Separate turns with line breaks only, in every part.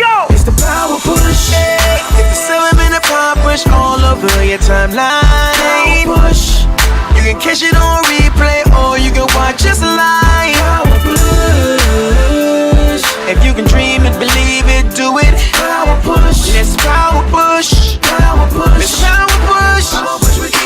Go! It's the power push. Hit the 7-minute power push all over your timeline. Power push. You can catch it on replay or you can watch us live. Power push. If you can dream it, believe it, do it. Power push. Let's power push. Power push. Let's power push. Power push with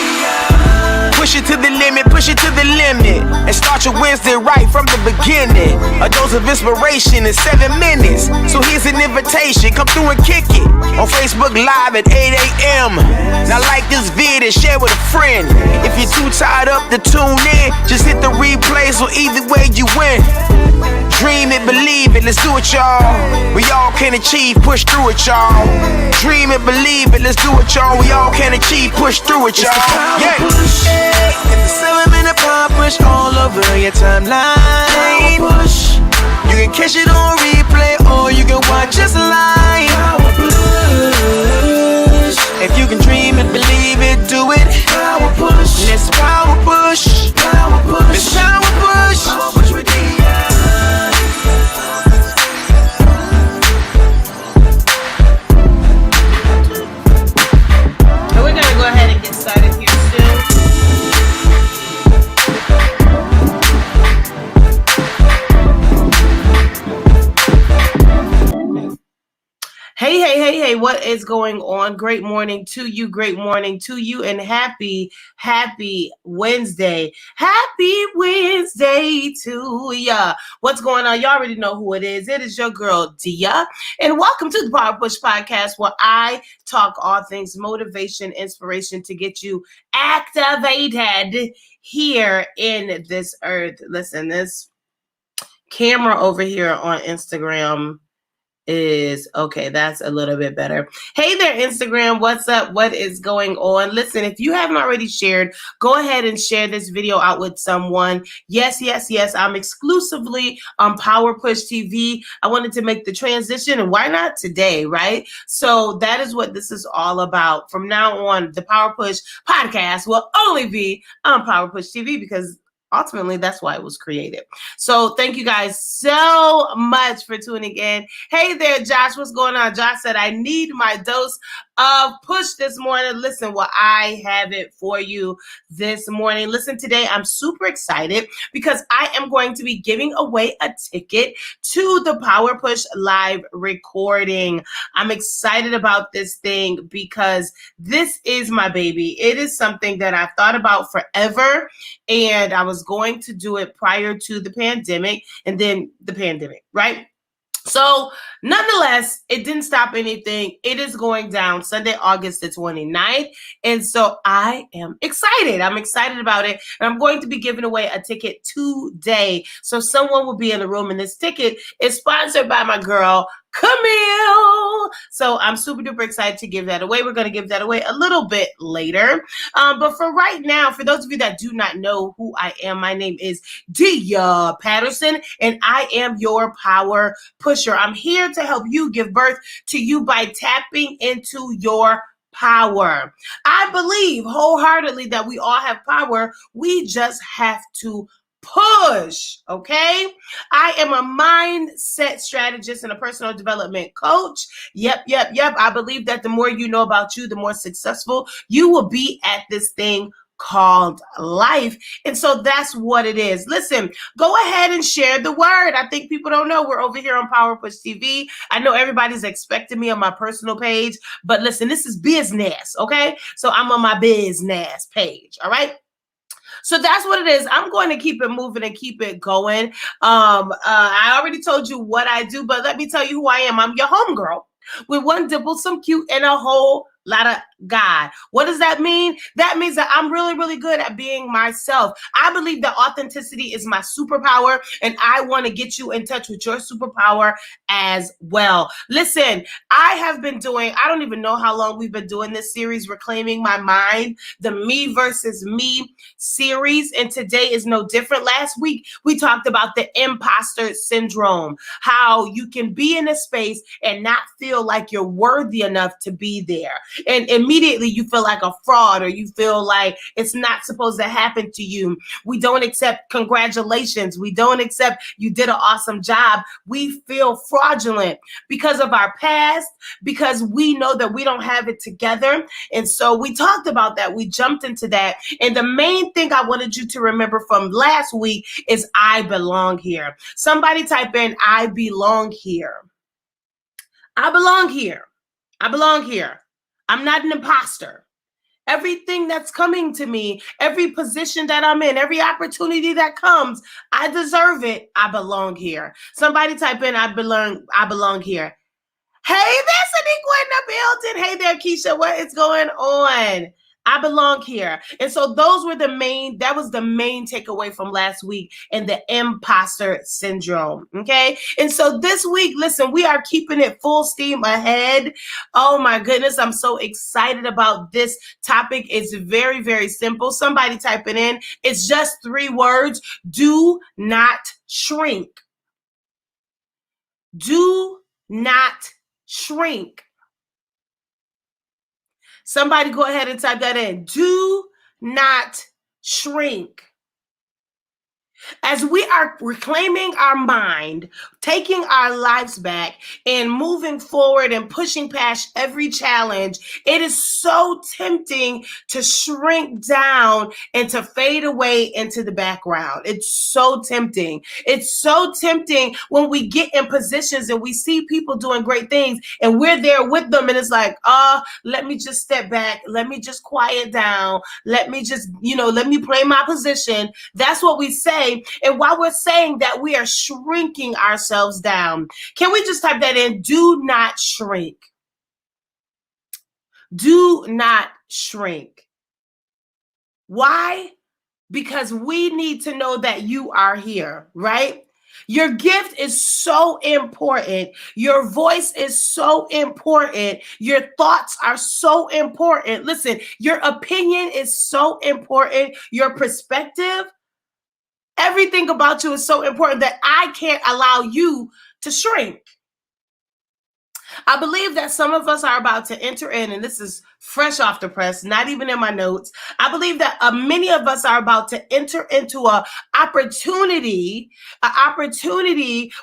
push it to the limit, push it to the limit. And start your Wednesday right from the beginning. A dose of inspiration in 7 minutes. So here's an invitation, come through and kick it. On Facebook Live at 8 a.m. Now like this vid and share with a friend. If you're too tired up to tune in, just hit the replay so either way you win. Dream it, believe it, let's do it, y'all. We all can achieve, push through it, y'all. Dream it, believe it, let's do it, y'all. We all can achieve, push through it, y'all. Yeah. Hit the 7-minute power push all over your timeline. Power push. You can catch it on replay or you can watch us live. Power push. If you can dream it, believe it, do it. Power push. Let's power push. Power push. Let's power push. Power push with
we're gonna go ahead and get started here soon. Hey, what is going on? Great morning to you, and happy Wednesday. Happy Wednesday to ya. What's going on? Y'all already know who it is. It is your girl, Dia, and welcome to the Power Push Podcast, where I talk all things motivation, inspiration to get you activated here in this earth. Listen, this camera over here on Instagram is okay. That's a little bit better. Hey there, Instagram. What's up? What is going on? Listen, if you haven't already shared, go ahead and share this video out with someone. Yes. I'm exclusively on Power Push TV. I wanted to make the transition, and why not today, right? So that is what this is all about. From now on, the Power Push podcast will only be on Power Push TV because ultimately, that's why it was created. So thank you guys so much for tuning in. Hey there, Josh. What's going on? Josh said, I need my dose of push this morning. Listen, well, I have it for you this morning. Listen, today I'm super excited because I am going to be giving away a ticket to the Power Push live recording. I'm excited about this thing because this is my baby. It is something that I've thought about forever, and I was going to do it prior to the pandemic and then the pandemic, right? So nonetheless, it didn't stop anything. It is going down Sunday, August the 29th. And so I am excited. I'm excited about it. And I'm going to be giving away a ticket today. So someone will be in the room, and this ticket is sponsored by my girl, Camille. So I'm super duper excited to give that away. We're going to give that away a little bit later. But for right now, for those of you that do not know who I am, my name is Dia Patterson, and I am your power pusher. I'm here to help you give birth to you by tapping into your power. I believe wholeheartedly that we all have power. We just have to push, okay? I am a mindset strategist and a personal development coach. Yep. I believe that the more you know about you, the more successful you will be at this thing called life. And so that's what it is. Listen, go ahead and share the word. I think people don't know we're over here on Power Push TV. I know everybody's expecting me on my personal page, but listen, this is business, okay? So I'm on my business page, all right? So that's what it is. I'm going to keep it moving and keep it going. I already told you what I do, but let me tell you who I am. I'm your homegirl with one dimple, some cute, and a whole lot of God. What does that mean? That means that I'm really, really good at being myself. I believe that authenticity is my superpower, and I want to get you in touch with your superpower as well. Listen, I have been doing, I don't even know how long we've been doing this series, Reclaiming My Mind, the Me versus Me series, and today is no different. Last week, we talked about the imposter syndrome, how you can be in a space and not feel like you're worthy enough to be there. And me immediately you feel like a fraud, or you feel like it's not supposed to happen to you. We don't accept congratulations. We don't accept you did an awesome job. We feel fraudulent because of our past, because we know that we don't have it together. And so we talked about that. We jumped into that. And the main thing I wanted you to remember from last week is I belong here. Somebody type in, I belong here. I belong here. I belong here. I'm not an imposter. Everything that's coming to me, every position that I'm in, every opportunity that comes, I deserve it. I belong here. Somebody type in, I belong here. Hey, there's Anika in the building. Hey there, Keisha. What is going on? I belong here. And so that was the main takeaway from last week and the imposter syndrome. Okay. And so this week, listen, we are keeping it full steam ahead. Oh my goodness. I'm so excited about this topic. It's very, very simple. Somebody type it in. It's just 3 words. Do not shrink. Do not shrink. Somebody go ahead and type that in. Do not shrink. As we are reclaiming our mind, taking our lives back, and moving forward and pushing past every challenge, it is so tempting to shrink down and to fade away into the background. It's so tempting. It's so tempting when we get in positions and we see people doing great things and we're there with them, and it's like, let me just step back. Let me just quiet down. Let me just, let me play my position. That's what we say. And while we're saying that, we are shrinking ourselves down. Can we just type that in? Do not shrink. Do not shrink. Why? Because we need to know that you are here, right? Your gift is so important. Your voice is so important. Your thoughts are so important. Listen, your opinion is so important. Your perspective, everything about you is so important that I can't allow you to shrink. I believe that some of us are about to enter in, and this is fresh off the press, not even in my notes. I believe that many of us are about to enter into an opportunity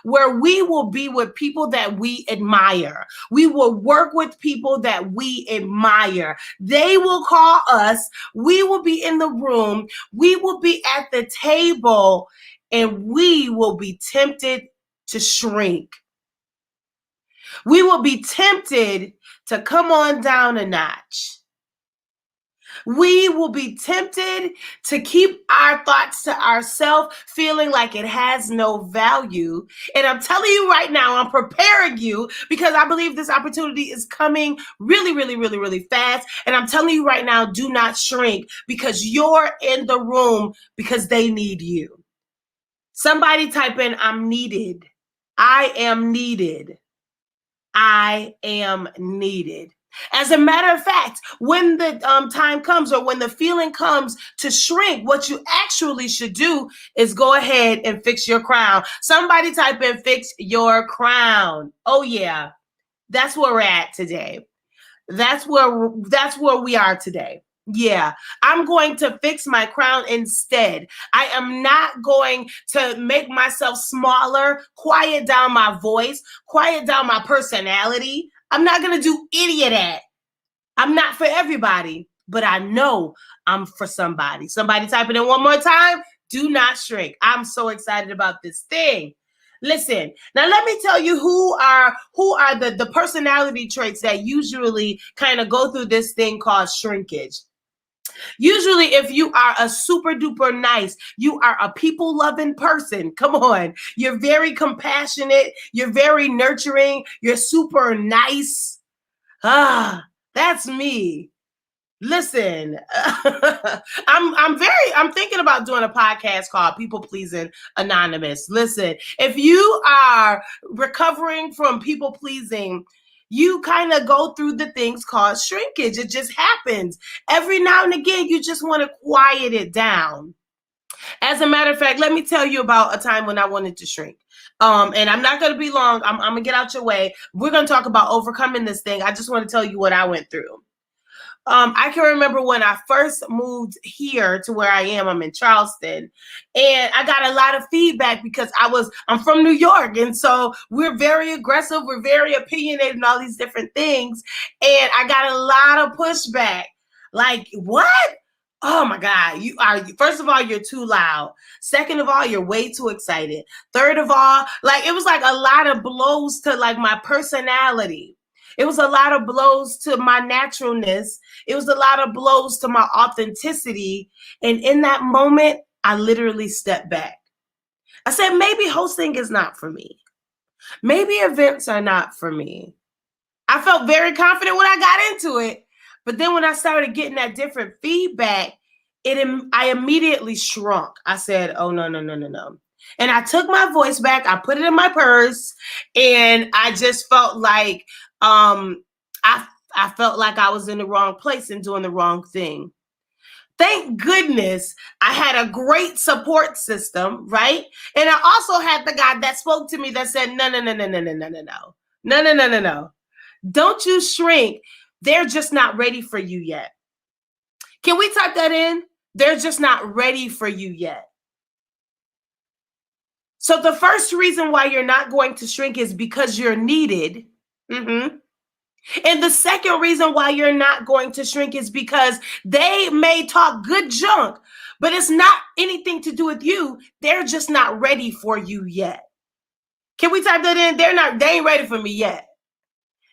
where we will be with people that we admire. We will work with people that we admire. They will call us. We will be in the room. We will be at the table, and we will be tempted to shrink. We will be tempted to come on down a notch. We will be tempted to keep our thoughts to ourselves, feeling like it has no value. And I'm telling you right now, I'm preparing you because I believe this opportunity is coming really, really, really, really fast. And I'm telling you right now, do not shrink, because you're in the room because they need you. Somebody type in, I'm needed. I am needed. I am needed. As a matter of fact, when the time comes, or when the feeling comes to shrink, what you actually should do is go ahead and fix your crown. Somebody type in, fix your crown. Oh yeah, that's where we're at today. That's where we are today. Yeah, I'm going to fix my crown instead. I am not going to make myself smaller, quiet down my voice, quiet down my personality. I'm not going to do any of that. I'm not for everybody, but I know I'm for somebody. Somebody type it in one more time. Do not shrink. I'm so excited about this thing. Listen, now let me tell you who are the personality traits that usually kind of go through this thing called shrinkage. Usually, if you are a super duper nice, you are a people loving person. Come on. You're very compassionate. You're very nurturing. You're super nice. That's me. Listen, I'm thinking about doing a podcast called People Pleasing Anonymous. Listen, if you are recovering from people pleasing, you kind of go through the things called shrinkage. It just happens. Every now and again, you just want to quiet it down. As a matter of fact, let me tell you about a time when I wanted to shrink. And I'm not going to be long. I'm going to get out your way. We're going to talk about overcoming this thing. I just want to tell you what I went through. I can remember when I first moved here to where I am. I'm in Charleston, and I got a lot of feedback because I'm from New York, and so we're very aggressive, we're very opinionated, and all these different things. And I got a lot of pushback. Like, what? Oh my God, first of all, you're too loud. Second of all, you're way too excited. Third of all, like, it was like a lot of blows to like my personality. It was a lot of blows to my naturalness. It was a lot of blows to my authenticity. And in that moment, I literally stepped back. I said, maybe hosting is not for me. Maybe events are not for me. I felt very confident when I got into it. But then when I started getting that different feedback, I immediately shrunk. I said, oh, no. And I took my voice back. I put it in my purse. And I just felt like I felt like I was in the wrong place and doing the wrong thing. Thank goodness I had a great support system, right? And I also had the guy that spoke to me that said, no. Don't you shrink. They're just not ready for you yet. Can we type that in? They're just not ready for you yet. So the first reason why you're not going to shrink is because you're needed. And the second reason why you're not going to shrink is because they may talk good junk, but it's not anything to do with you. They're just not ready for you yet. Can we type that in? They ain't ready for me yet.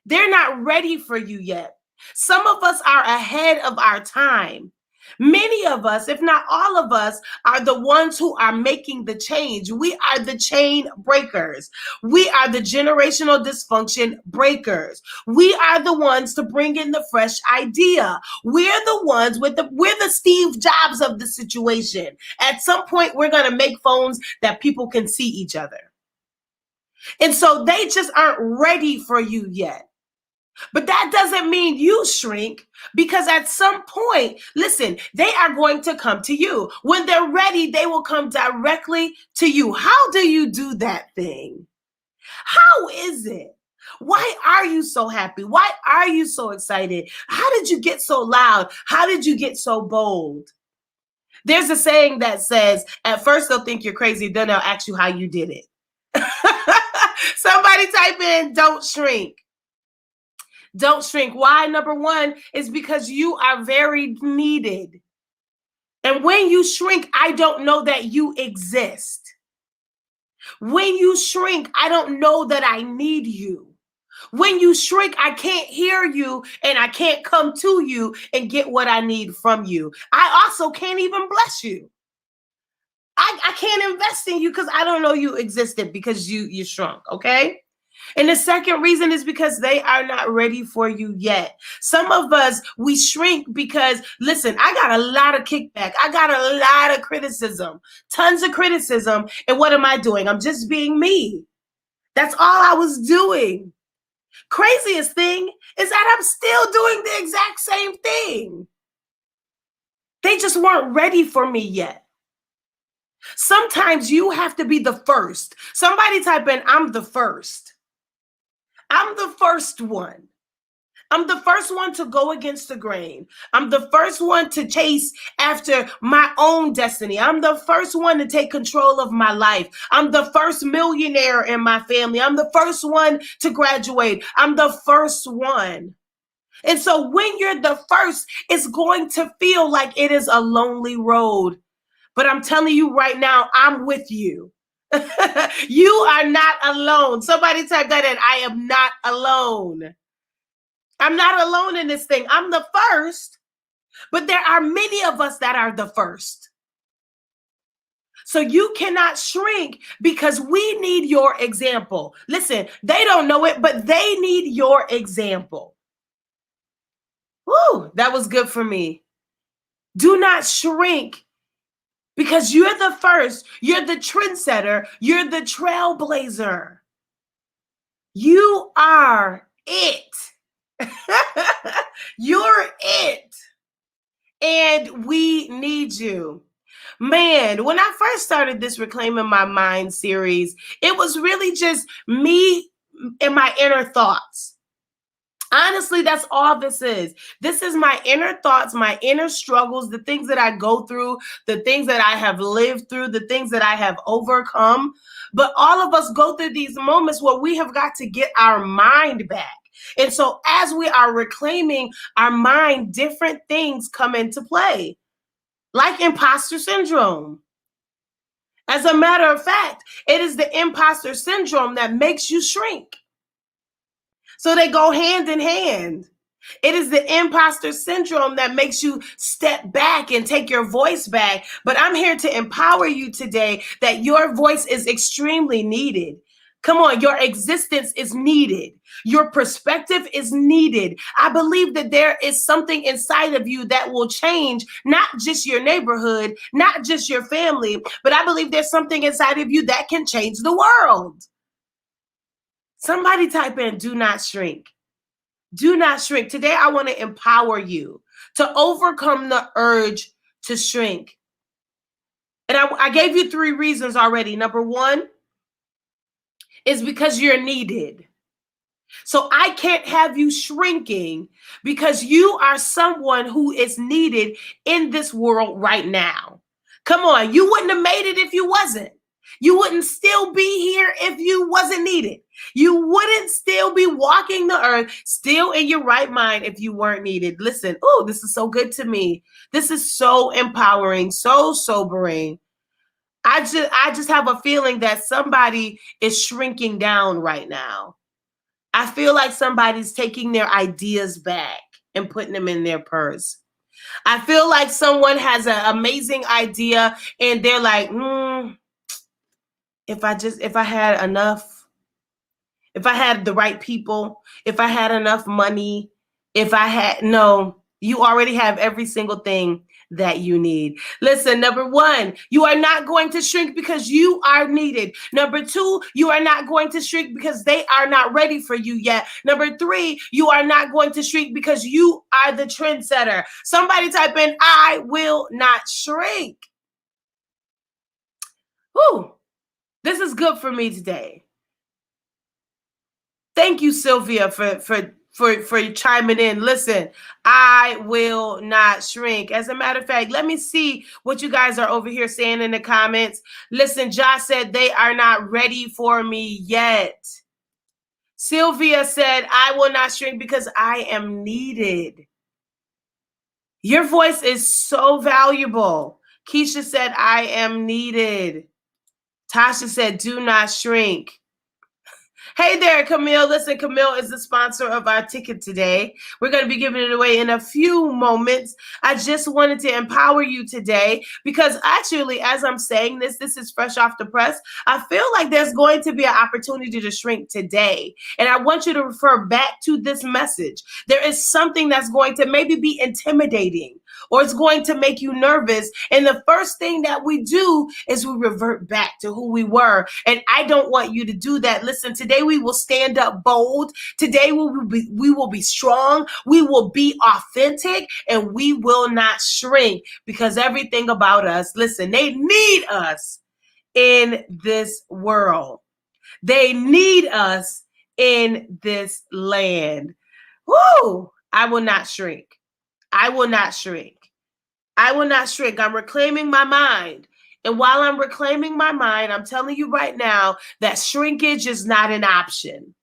They're not ready for you yet. Some of us are ahead of our time. Many of us, if not all of us, are the ones who are making the change. We are the chain breakers. We are the generational dysfunction breakers. We are the ones to bring in the fresh idea. We're the ones we're the Steve Jobs of the situation. At some point, we're going to make phones that people can see each other. And so they just aren't ready for you yet. But that doesn't mean you shrink, because at some point, listen, they are going to come to you. When they're ready, they will come directly to you. How do you do that thing? How is it? Why are you so happy? Why are you so excited? How did you get so loud? How did you get so bold? There's a saying that says, at first they'll think you're crazy, then they'll ask you how you did it. Somebody type in, don't shrink. Don't shrink. Why? Number one is because you are very needed. And when you shrink, I don't know that you exist. When you shrink, I don't know that I need you. When you shrink, I can't hear you and I can't come to you and get what I need from you. I also can't even bless you. I can't invest in you because I don't know you existed because you shrunk, okay? And the second reason is because they are not ready for you yet. Some of us, we shrink because, listen, I got a lot of kickback. I got a lot of criticism, tons of criticism. And what am I doing? I'm just being me. That's all I was doing. Craziest thing is that I'm still doing the exact same thing. They just weren't ready for me yet. Sometimes you have to be the first. Somebody type in, I'm the first. I'm the first one. I'm the first one to go against the grain. I'm the first one to chase after my own destiny. I'm the first one to take control of my life. I'm the first millionaire in my family. I'm the first one to graduate. I'm the first one. And so when you're the first, it's going to feel like it is a lonely road. But I'm telling you right now, I'm with you. You are not alone. Somebody type that in. I am not alone. I'm not alone in this thing. I'm the first, but there are many of us that are the first. So you cannot shrink because we need your example. Listen, they don't know it, but they need your example. Woo, that was good for me. Do not shrink. Because you're the first, you're the trendsetter, you're the trailblazer. You are it. You're it. And we need you. Man, when I first started this Reclaiming My Mind series, it was really just me and my inner thoughts. Honestly, that's all this is. This is my inner thoughts, my inner struggles, the things that I go through, the things that I have lived through, the things that I have overcome. But all of us go through these moments where we have got to get our mind back. And so as we are reclaiming our mind, different things come into play, like imposter syndrome. As a matter of fact, it is the imposter syndrome that makes you shrink. So they go hand in hand. It is the imposter syndrome that makes you step back and take your voice back. But I'm here to empower you today that your voice is extremely needed. Come on, your existence is needed. Your perspective is needed. I believe that there is something inside of you that will change not just your neighborhood, not just your family, but I believe there's something inside of you that can change the world. Somebody type in, do not shrink. Do not shrink. Today, I want to empower you to overcome the urge to shrink. And I gave you 3 reasons already. Number 1 is because you're needed. So I can't have you shrinking because you are someone who is needed in this world right now. Come on, you wouldn't have made it if you wasn't. You wouldn't still be here if you wasn't needed. You wouldn't still be walking the earth, still in your right mind if you weren't needed. Listen, oh, this is so good to me. This is so empowering, so sobering. I just have a feeling that somebody is shrinking down right now. I feel like somebody's taking their ideas back and putting them in their purse. I feel like someone has an amazing idea and they're like, if I had enough, if I had the right people, if I had enough money, no, you already have every single thing that you need. Listen, number 1, you are not going to shrink because you are needed. Number 2, you are not going to shrink because they are not ready for you yet. Number 3, you are not going to shrink because you are the trendsetter. Somebody type in, I will not shrink. Whew. This is good for me today. Thank you, Sylvia, for chiming in. Listen, I will not shrink. As a matter of fact, let me see what you guys are over here saying in the comments. Listen, Josh said they are not ready for me yet. Sylvia said, I will not shrink because I am needed. Your voice is so valuable. Keisha said, I am needed. Tasha said, do not shrink. Hey there, Camille. Listen, Camille is the sponsor of our ticket today. We're going to be giving it away in a few moments. I just wanted to empower you today because actually, as I'm saying this is fresh off the press. I feel like there's going to be an opportunity to shrink today. And I want you to refer back to this message. There is something that's going to maybe be intimidating, or it's going to make you nervous. And the first thing that we do is we revert back to who we were. And I don't want you to do that. Listen, today we will stand up bold. Today we will be strong. We will be authentic, and we will not shrink because everything about us, listen, they need us in this world. They need us in this land. Woo! I will not shrink. I will not shrink. I will not shrink. I'm reclaiming my mind. And while I'm reclaiming my mind, I'm telling you right now that shrinkage is not an option.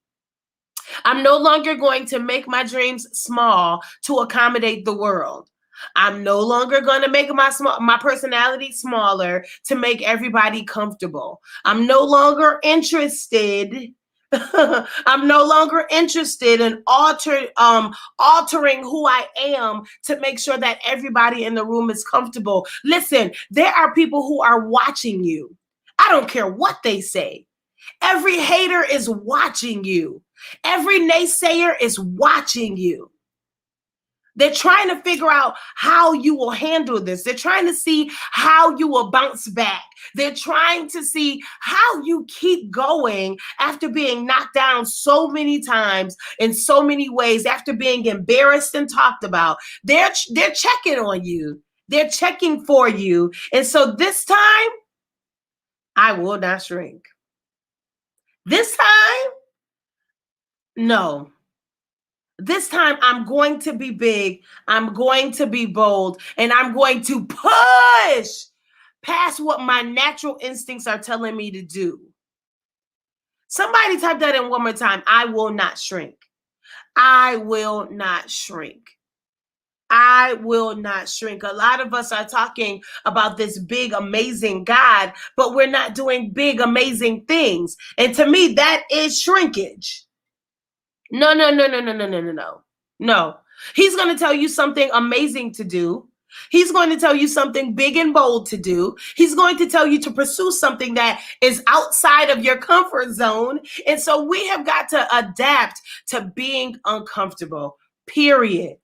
I'm no longer going to make my dreams small to accommodate the world. I'm no longer going to make my personality smaller to make everybody comfortable. I'm no longer interested. I'm no longer interested in altering who I am to make sure that everybody in the room is comfortable. Listen, there are people who are watching you. I don't care what they say. Every hater is watching you. Every naysayer is watching you. They're trying to figure out how you will handle this. They're trying to see how you will bounce back. They're trying to see how you keep going after being knocked down so many times in so many ways, after being embarrassed and talked about. They're checking on you. They're checking for you. And so this time, I will not shrink. This time, no. This time I'm going to be big, I'm going to be bold, and I'm going to push past what my natural instincts are telling me to do. Somebody type that in one more time. I will not shrink. I will not shrink. I will not shrink. A lot of us are talking about this big, amazing God, but we're not doing big, amazing things. And to me, that is shrinkage. No, no, no, no, no, no, no, no, no. No. He's going to tell you something amazing to do. He's going to tell you something big and bold to do. He's going to tell you to pursue something that is outside of your comfort zone. And so we have got to adapt to being uncomfortable, period.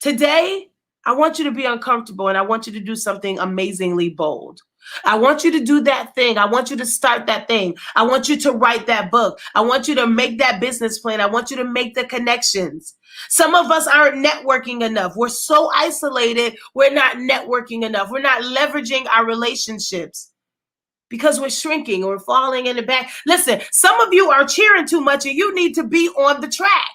Today, I want you to be uncomfortable and I want you to do something amazingly bold. I want you to do that thing. I want you to start that thing. I want you to write that book. I want you to make that business plan. I want you to make the connections. Some of us aren't networking enough. We're so isolated. We're not networking enough. We're not leveraging our relationships because we're shrinking or we're falling in the back. Listen, some of you are cheering too much and you need to be on the track.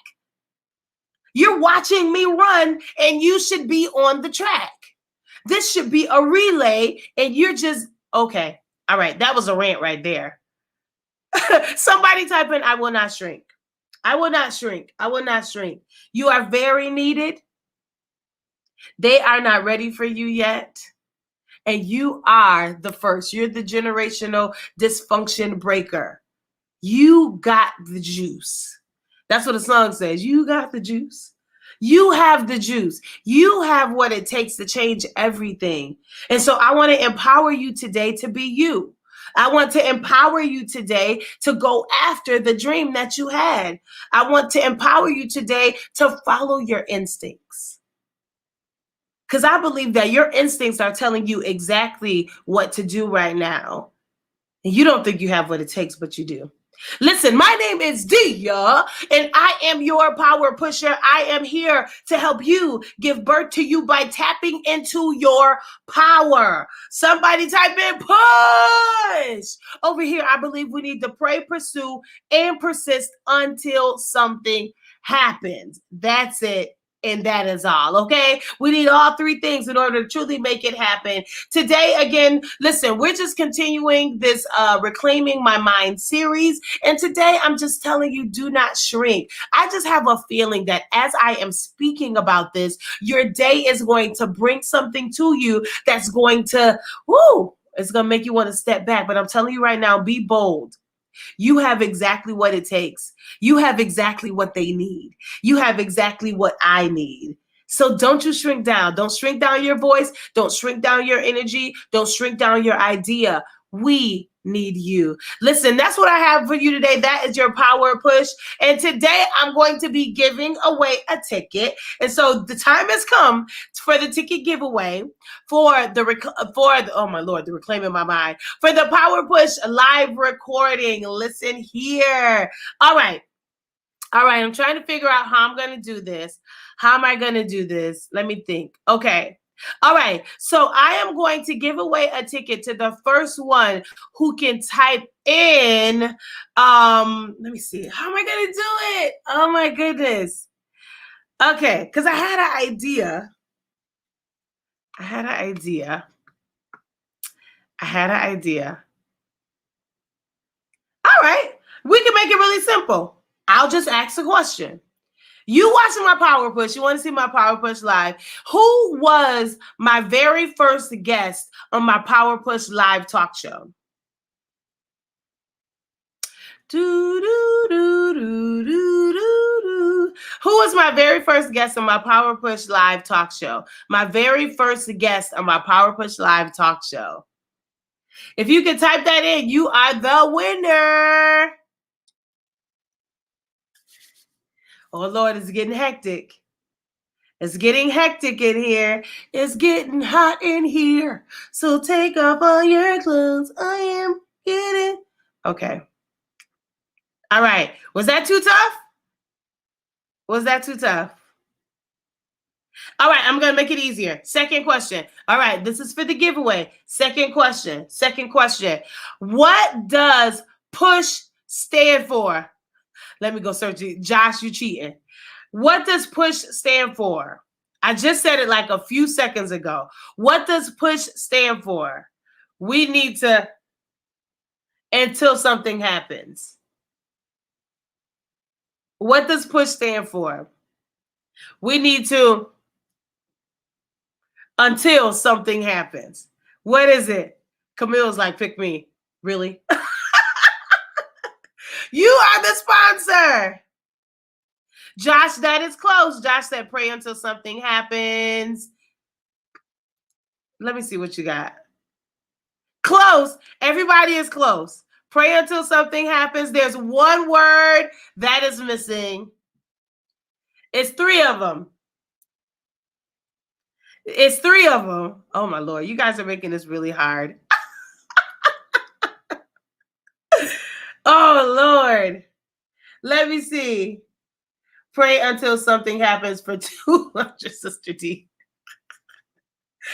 You're watching me run and you should be on the track. This should be a relay and you're just, okay. All right. That was a rant right there. Somebody type in, I will not shrink. I will not shrink. I will not shrink. You are very needed. They are not ready for you yet. And you are the first. You're the generational dysfunction breaker. You got the juice. That's what the song says. You got the juice. You have the juice. You have what it takes to change everything. And so I want to empower you today to be you. I want to empower you today to go after the dream that you had. I want to empower you today to follow your instincts. Because I believe that your instincts are telling you exactly what to do right now. And you don't think you have what it takes, but you do. Listen, my name is Dia, and I am your power pusher. I am here to help you give birth to you by tapping into your power. Somebody type in push. Over here, I believe we need to pray, pursue, and persist until something happens. That's it. And that is all, okay? We need all three things in order to truly make it happen. Today, again, listen, we're just continuing this Reclaiming My Mind series. And today, I'm just telling you, do not shrink. I just have a feeling that as I am speaking about this, your day is going to bring something to you that's going to, it's going to make you want to step back. But I'm telling you right now, be bold. You have exactly what it takes. You have exactly what they need. You have exactly what I need. So don't you shrink down. Don't shrink down your voice. Don't shrink down your energy. Don't shrink down your idea. We need you. Listen, that's what I have for you today. That is your power push. And today I'm going to be giving away a ticket. And so the time has come for the ticket giveaway for the Reclaiming My Mind, for the Power Push live recording. Listen here. All right. I'm trying to figure out how I'm going to do this. How am I going to do this? Let me think. Okay. All right. So I am going to give away a ticket to the first one who can type in. Let me see. How am I going to do it? Oh my goodness. Okay. Because I had an idea. All right. We can make it really simple. I'll just ask a question. You watching my Power Push, you want to see my Power Push live. Who was my very first guest on my Power Push live talk show? Who was my very first guest on my Power Push live talk show? My very first guest on my Power Push live talk show. If you can type that in, you are the winner. Oh, Lord, it's getting hectic. It's getting hectic in here. It's getting hot in here. So take off all your clothes. I am getting... Okay. All right. Was that too tough? All right. I'm going to make it easier. Second question. All right. This is for the giveaway. Second question. What does PUSH stand for? Let me go search it. Josh, you cheating. What does push stand for? I just said it like a few seconds ago. What does push stand for? We need to, until something happens. What does push stand for? We need to, until something happens. What is it? Camille's like, pick me. Really? You are the sponsor. Josh, that is close. Josh said, pray until something happens. Let me see what you got. Close. Everybody is close. Pray until something happens. There's one word that is missing. It's three of them. It's three of them. Oh, my Lord. You guys are making this really hard. Oh, Lord. Let me see. Pray until something happens for 200, Sister D.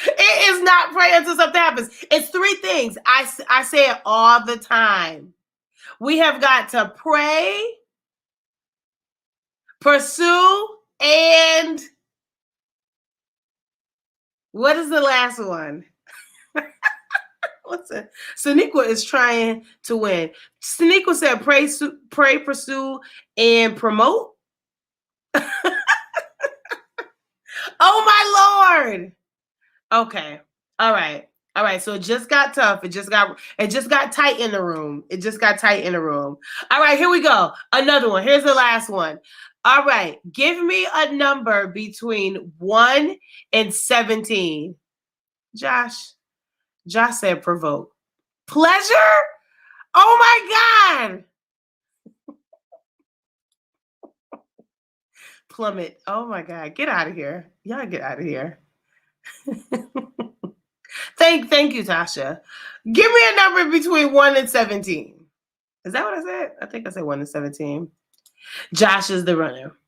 It is not pray until something happens. It's three things. I say it all the time. We have got to pray, pursue, and what is the last one? What's it? Saniqua is trying to win. Saniqua said pray, pursue, and promote. Oh, my Lord. Okay. All right. So it just got tough. It just got tight in the room. All right, here we go. Another one. Here's the last one. All right. Give me a number between 1 and 17. Josh said provoke. Pleasure? Oh my God. Plummet. Oh my God. Get out of here. Y'all get out of here. Thank you, Tasha. Give me a number between 1 and 17. Is that what I said? I think I said 1 and 17. Josh is the runner.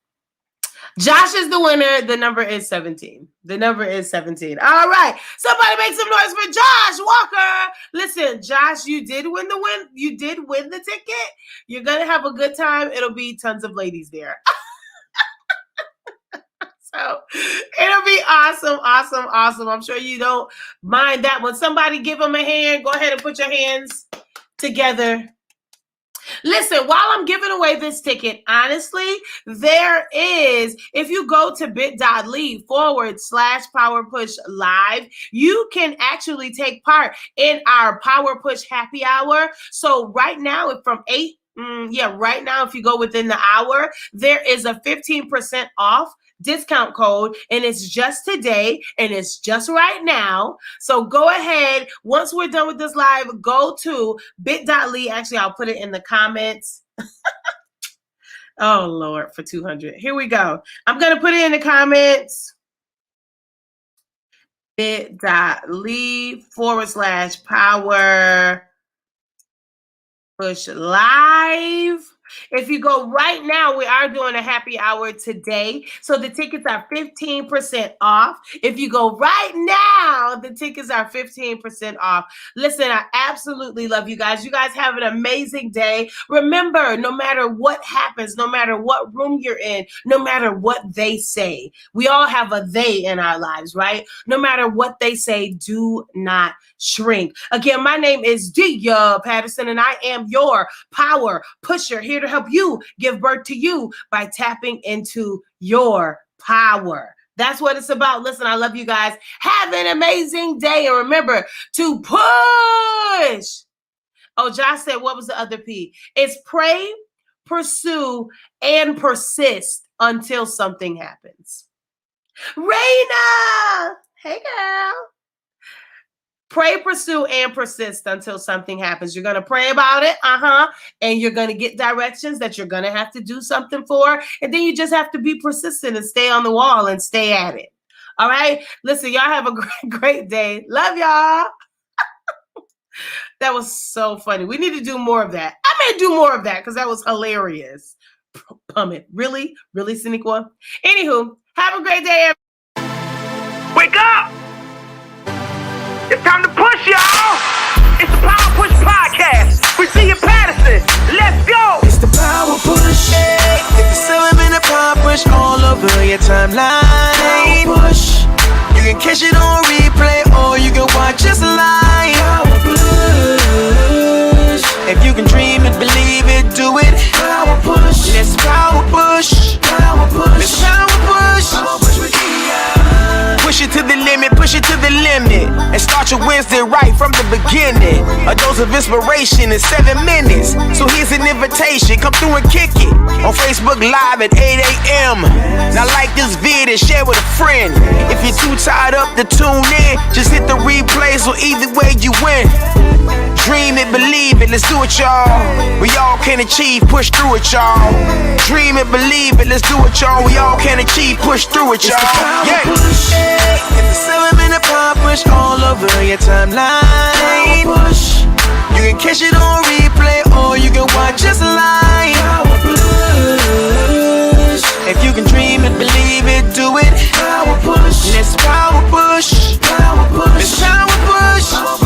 Josh is the winner. The number is 17. All right. Somebody make some noise for Josh Walker. Listen, Josh, you did win the ticket. You're going to have a good time. It'll be tons of ladies there. So it'll be awesome. I'm sure you don't mind that one. Somebody give them a hand. Go ahead and put your hands together. Listen, while I'm giving away this ticket, honestly, there is, if you go to bit.ly/Power Push Live, you can actually take part in our Power Push Happy Hour. So right now, from 8, right now, if you go within the hour, there is a 15% off discount code, and it's just today, and it's just right now. So go ahead. Once we're done with this live, go to bit.ly. Actually, I'll put it in the comments. Oh, Lord, for 200. Here we go. I'm going to put it in the comments. bit.ly/Power Push Live. If you go right now, we are doing a happy hour today. So the tickets are 15% off. If you go right now, the tickets are 15% off. Listen, I absolutely love you guys. You guys have an amazing day. Remember, no matter what happens, no matter what room you're in, no matter what they say, we all have a they in our lives, right? No matter what they say, do not shrink. Again, my name is Dia Patterson, and I am your power pusher, here to help you give birth to you by tapping into your power. That's what it's about. Listen, I love you guys. Have an amazing day. And remember to push. Oh, Josh said, what was the other P? It's pray, pursue, and persist until something happens. Raina. Hey, girl. Pray, pursue, and persist until something happens. You're going to pray about it, and you're going to get directions that you're going to have to do something for, and then you just have to be persistent and stay on the wall and stay at it. All right? Listen, y'all have a great day. Love y'all. That was so funny. We need to do more of that. I may do more of that because that was hilarious. Pummit. Really? Really, Saniqua? Anywho, have a great day, everybody.
Wake up! It's time to push, y'all! It's the Power Push Podcast. Virginia Patterson, let's go. It's the power push. Hey, it's the 7-minute power push all over your timeline. Power push. You can catch it on replay or you can watch us live. Power push. If you can dream it, believe it, do it. Power push. Let's power push. Power push. Let's power push. Power push with Dion. Push it to the limit, push it to the limit. And start your Wednesday right from the beginning. A dose of inspiration in 7 minutes. So here's an invitation, come through and kick it. On Facebook Live at 8 a.m. Now like this vid and share with a friend. If you're too tired up to tune in, just hit the replay so either way you win. Dream it, believe it, let's do it, y'all. We all can achieve, push through it, y'all. Dream it, believe it, let's do it, y'all. We all can achieve, push through it, y'all. Yeah. It's the 7-minute power push all over your timeline. Push. You can catch it on replay or you can watch us live. Power push. If you can dream it, believe it, do it. Power push. Let's power push. Power push. Let's power push.